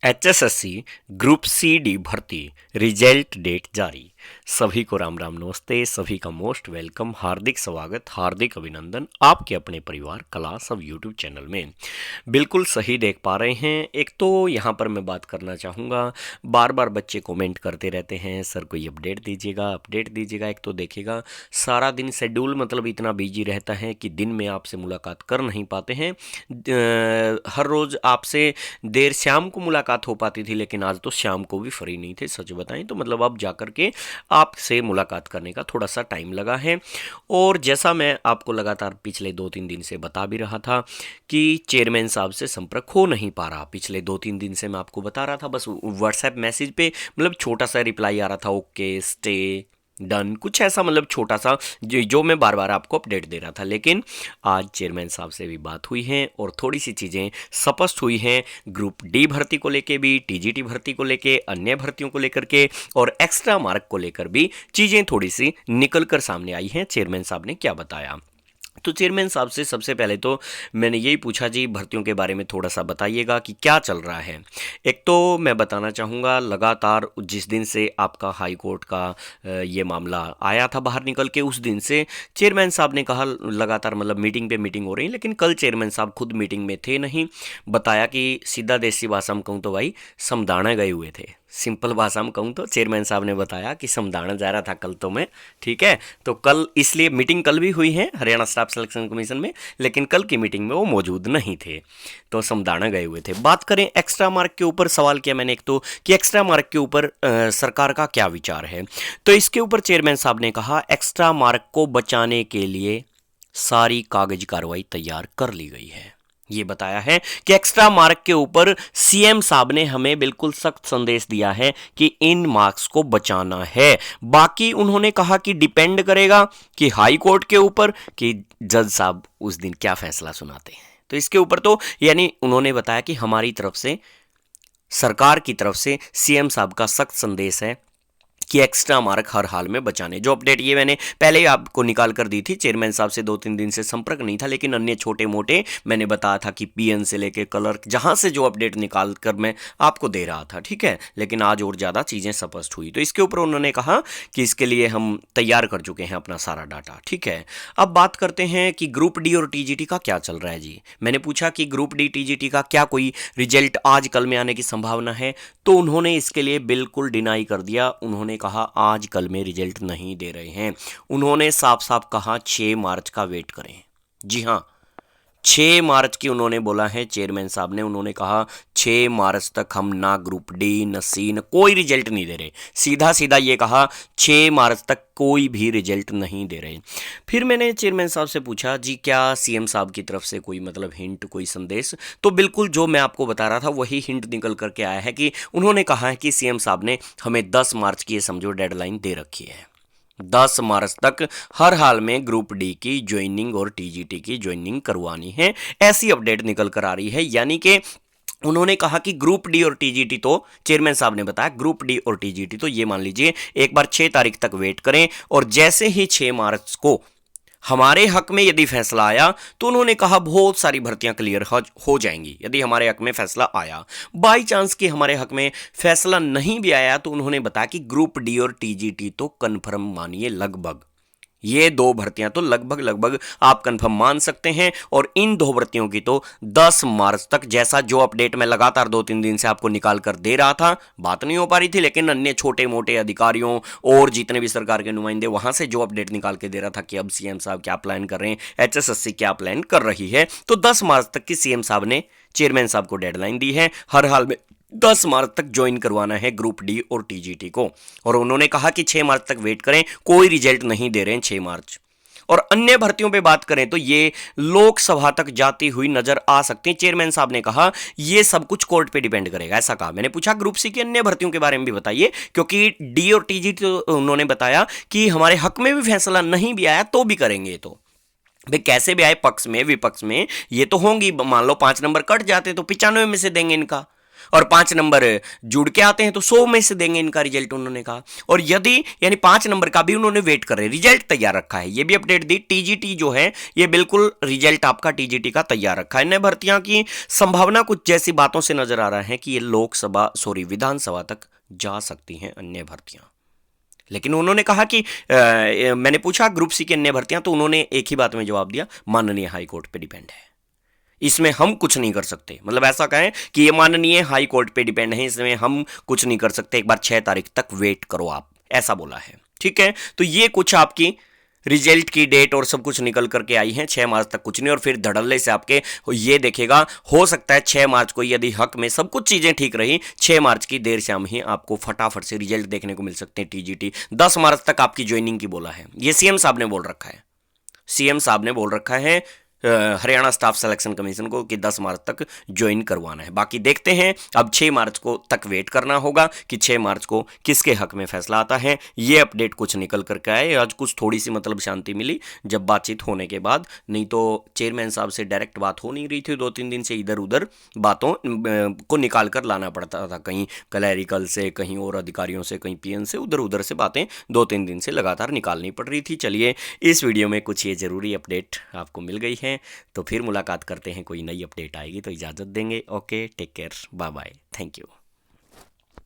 HSSC group C D भर्ती result date जारी। सभी को राम राम नमस्ते। सभी का मोस्ट वेलकम, हार्दिक स्वागत, हार्दिक अभिनंदन आपके अपने परिवार कला सब यूट्यूब चैनल में। बिल्कुल सही देख पा रहे हैं। एक तो यहाँ पर मैं बात करना चाहूँगा, बार बार बच्चे कमेंट करते रहते हैं सर कोई अपडेट दीजिएगा अपडेट दीजिएगा। एक तो देखिएगा सारा दिन शेड्यूल मतलब इतना बिजी रहता है कि दिन में आपसे मुलाकात कर नहीं पाते हैं। हर रोज़ आपसे देर शाम को मुलाकात हो पाती थी, लेकिन आज तो शाम को भी फ्री नहीं थे। सच बताएं तो मतलब अब जा कर के आपसे मुलाकात करने का थोड़ा सा टाइम लगा है। और जैसा मैं आपको लगातार पिछले 2-3 दिन से बता भी रहा था कि चेयरमैन साहब से संपर्क हो नहीं पा रहा। पिछले 2-3 दिन से मैं आपको बता रहा था, बस व्हाट्सएप मैसेज पे मतलब छोटा सा रिप्लाई आ रहा था, ओके स्टे डन, कुछ ऐसा मतलब छोटा सा जो मैं बार बार आपको अपडेट दे रहा था। लेकिन आज चेयरमैन साहब से भी बात हुई है और थोड़ी सी चीज़ें स्पष्ट हुई हैं। ग्रुप डी भर्ती को लेके भी, टीजीटी भर्ती को लेके, अन्य भर्तियों को लेकर के और एक्स्ट्रा मार्क को लेकर भी चीज़ें थोड़ी सी निकल कर सामने आई हैं। चेयरमैन साहब ने क्या बताया, तो चेयरमैन साहब से सबसे पहले तो मैंने यही पूछा जी भर्तियों के बारे में थोड़ा सा बताइएगा कि क्या चल रहा है। एक तो मैं बताना चाहूँगा, लगातार जिस दिन से आपका हाई कोर्ट का ये मामला आया था बाहर निकल के, उस दिन से चेयरमैन साहब ने कहा लगातार मतलब मीटिंग पे मीटिंग हो रही है। लेकिन कल चेयरमैन साहब खुद मीटिंग में थे नहीं। बताया कि सीधा देसी भाषा में कहूँ तो भाई समदाना गए हुए थे। सिंपल भाषा में कहूँ तो चेयरमैन साहब ने बताया कि समदाना जा रहा था कल तो मैं, ठीक है। तो कल इसलिए मीटिंग कल भी हुई है हरियाणा स्टाफ सिलेक्शन कमीशन में, लेकिन कल की मीटिंग में वो मौजूद नहीं थे, तो समदाना गए हुए थे। बात करें एक्स्ट्रा मार्क के ऊपर, सवाल किया मैंने एक तो कि एक्स्ट्रा मार्क के ऊपर सरकार का क्या विचार है। तो इसके ऊपर चेयरमैन साहब ने कहा एक्स्ट्रा मार्क को बचाने के लिए सारी कागज कार्रवाई तैयार कर ली गई है। ये बताया है कि एक्स्ट्रा मार्क के ऊपर सीएम साहब ने हमें बिल्कुल सख्त संदेश दिया है कि इन मार्क्स को बचाना है। बाकी उन्होंने कहा कि डिपेंड करेगा कि हाई कोर्ट के ऊपर कि जज साहब उस दिन क्या फैसला सुनाते हैं। तो इसके ऊपर तो यानी उन्होंने बताया कि हमारी तरफ से, सरकार की तरफ से सीएम साहब का सख्त संदेश है कि एक्स्ट्रा मार्क हर हाल में बचाने। जो अपडेट ये मैंने पहले ही आपको निकाल कर दी थी। चेयरमैन साहब से 2-3 दिन से संपर्क नहीं था, लेकिन अन्य छोटे मोटे मैंने बताया था कि पीएन से लेके क्लर्क, जहां से जो अपडेट निकाल कर मैं आपको दे रहा था, ठीक है। लेकिन आज और ज़्यादा चीज़ें स्पष्ट हुई, तो इसके ऊपर उन्होंने कहा कि इसके लिए हम तैयार कर चुके हैं अपना सारा डाटा, ठीक है। अब बात करते हैं कि ग्रुप डी और टीजीटी का क्या चल रहा है जी। मैंने पूछा कि ग्रुप डी टीजीटी का क्या कोई रिजल्ट आज कल में आने की संभावना है, तो उन्होंने इसके लिए बिल्कुल डिनाई कर दिया। उन्होंने कहा आज कल में रिजल्ट नहीं दे रहे हैं। उन्होंने साफ साफ कहा 6 मार्च का वेट करें। जी हाँ, 6 मार्च की उन्होंने बोला है चेयरमैन साहब ने। उन्होंने कहा 6 मार्च तक हम ना ग्रुप डी न सी न कोई रिजल्ट नहीं दे रहे। सीधा सीधा ये कहा 6 मार्च तक कोई भी रिजल्ट नहीं दे रहे। फिर मैंने चेयरमैन साहब से पूछा जी क्या सीएम साहब की तरफ से कोई मतलब हिंट, कोई संदेश, तो बिल्कुल जो मैं आपको बता रहा था वही हिंट निकल करके आया है कि उन्होंने कहा है कि सीएम साहब ने हमें 10 मार्च की ये समझो डेडलाइन दे रखी है। 10 मार्च तक हर हाल में ग्रुप डी की ज्वाइनिंग और टीजीटी की ज्वाइनिंग करवानी है, ऐसी अपडेट निकल कर आ रही है। यानी कि उन्होंने कहा कि ग्रुप डी और टीजीटी, तो चेयरमैन साहब ने बताया ग्रुप डी और टीजीटी तो ये मान लीजिए एक बार 6 तारीख तक वेट करें, और जैसे ही 6 मार्च को हमारे हक में यदि फैसला आया, तो उन्होंने कहा बहुत सारी भर्तियां क्लियर हो जाएंगी यदि हमारे हक में फैसला आया। बाई चांस कि हमारे हक में फैसला नहीं भी आया, तो उन्होंने बताया कि ग्रुप डी और टीजीटी तो कन्फर्म मानिए लगभग, ये 2 भर्तियां तो लगभग लगभग आप कंफर्म मान सकते हैं। और इन 2 भर्तियों की तो 10 मार्च तक, जैसा जो अपडेट मैं लगातार 2-3 दिन से आपको निकाल कर दे रहा था, बात नहीं हो पा रही थी, लेकिन अन्य छोटे मोटे अधिकारियों और जितने भी सरकार के नुमाइंदे वहां से जो अपडेट निकाल के दे रहा था कि अब सीएम साहब क्या प्लान कर रहे हैं, एचएसएससी क्या प्लान कर रही है, तो 10 मार्च तक की सीएम साहब ने चेयरमैन साहब को डेडलाइन दी है। हर हाल में 10 मार्च तक ज्वाइन करवाना है ग्रुप डी और टीजीटी को। और उन्होंने कहा कि 6 मार्च तक वेट करें, कोई रिजल्ट नहीं दे रहे हैं 6 मार्च। और अन्य भर्तियों पे बात करें तो ये लोकसभा तक जाती हुई नजर आ सकती है। चेयरमैन साहब ने कहा ये सब कुछ कोर्ट पे डिपेंड करेगा, ऐसा कहा। मैंने पूछा ग्रुप सी की अन्य भर्तियों के बारे में भी बताइए, क्योंकि डी और टीजीटी तो उन्होंने बताया कि हमारे हक में भी फैसला नहीं भी आया तो भी करेंगे। तो भाई कैसे भी आए, पक्ष में विपक्ष में ये तो होंगी। मान लो 5 नंबर कट जाते तो 95 में से देंगे इनका। और 5 नंबर जुड़ के आते हैं तो 100 में से देंगे इनका रिजल्ट, उन्होंने कहा। और यदि यानी 5 नंबर का भी उन्होंने वेट कर रहे, रिजल्ट तैयार रखा है, ये भी अपडेट दी। टीजीटी जो है ये बिल्कुल रिजल्ट आपका टीजीटी का तैयार रखा है। नए भर्तियां की संभावना कुछ जैसी बातों से नजर आ रहा है कि ये विधानसभा तक जा सकती हैं अन्य भर्तियां। लेकिन उन्होंने कहा कि मैंने पूछा ग्रुप सी की अन्य भर्तियां, तो उन्होंने एक ही बात में जवाब दिया, माननीय हाईकोर्ट पे डिपेंड है, इसमें हम कुछ नहीं कर सकते। मतलब ऐसा कहें कि ये माननीय हाई कोर्ट पे डिपेंड है, इसमें हम कुछ नहीं कर सकते, एक बार 6 तारीख तक वेट करो आप, ऐसा बोला है। ठीक है, तो ये कुछ आपकी रिजल्ट की डेट और सब कुछ निकल करके आई है। 6 मार्च तक कुछ नहीं, और फिर धड़ल्ले से आपके ये देखेगा, हो सकता है 6 मार्च को यदि हक में सब कुछ चीजें ठीक रही, 6 मार्च की देर शाम ही आपको फटाफट से रिजल्ट देखने को मिल सकते हैं। टीजीटी 10 मार्च तक आपकी ज्वाइनिंग की बोला है, ये सीएम साहब ने बोल रखा है। सीएम साहब ने बोल रखा है हरियाणा स्टाफ सिलेक्शन कमीशन को कि 10 मार्च तक ज्वाइन करवाना है। बाकी देखते हैं, अब 6 मार्च को तक वेट करना होगा कि 6 मार्च को किसके हक में फैसला आता है। ये अपडेट कुछ निकल करके आए आज, कुछ थोड़ी सी मतलब शांति मिली जब बातचीत होने के बाद, नहीं तो चेयरमैन साहब से डायरेक्ट बात हो नहीं रही थी। 2-3 दिन से इधर उधर बातों को निकाल कर लाना पड़ता था, कहीं क्लैरिकल से, कहीं और अधिकारियों से, कहीं पीएन से, उधर उधर से बातें 2-3 दिन से लगातार निकालनी पड़ रही थी। चलिए, इस वीडियो में कुछ ये जरूरी अपडेट आपको मिल गई है, तो फिर मुलाकात करते हैं, कोई नई अपडेट आएगी तो इजाज़त देंगे। Okay, take care, bye bye, thank you.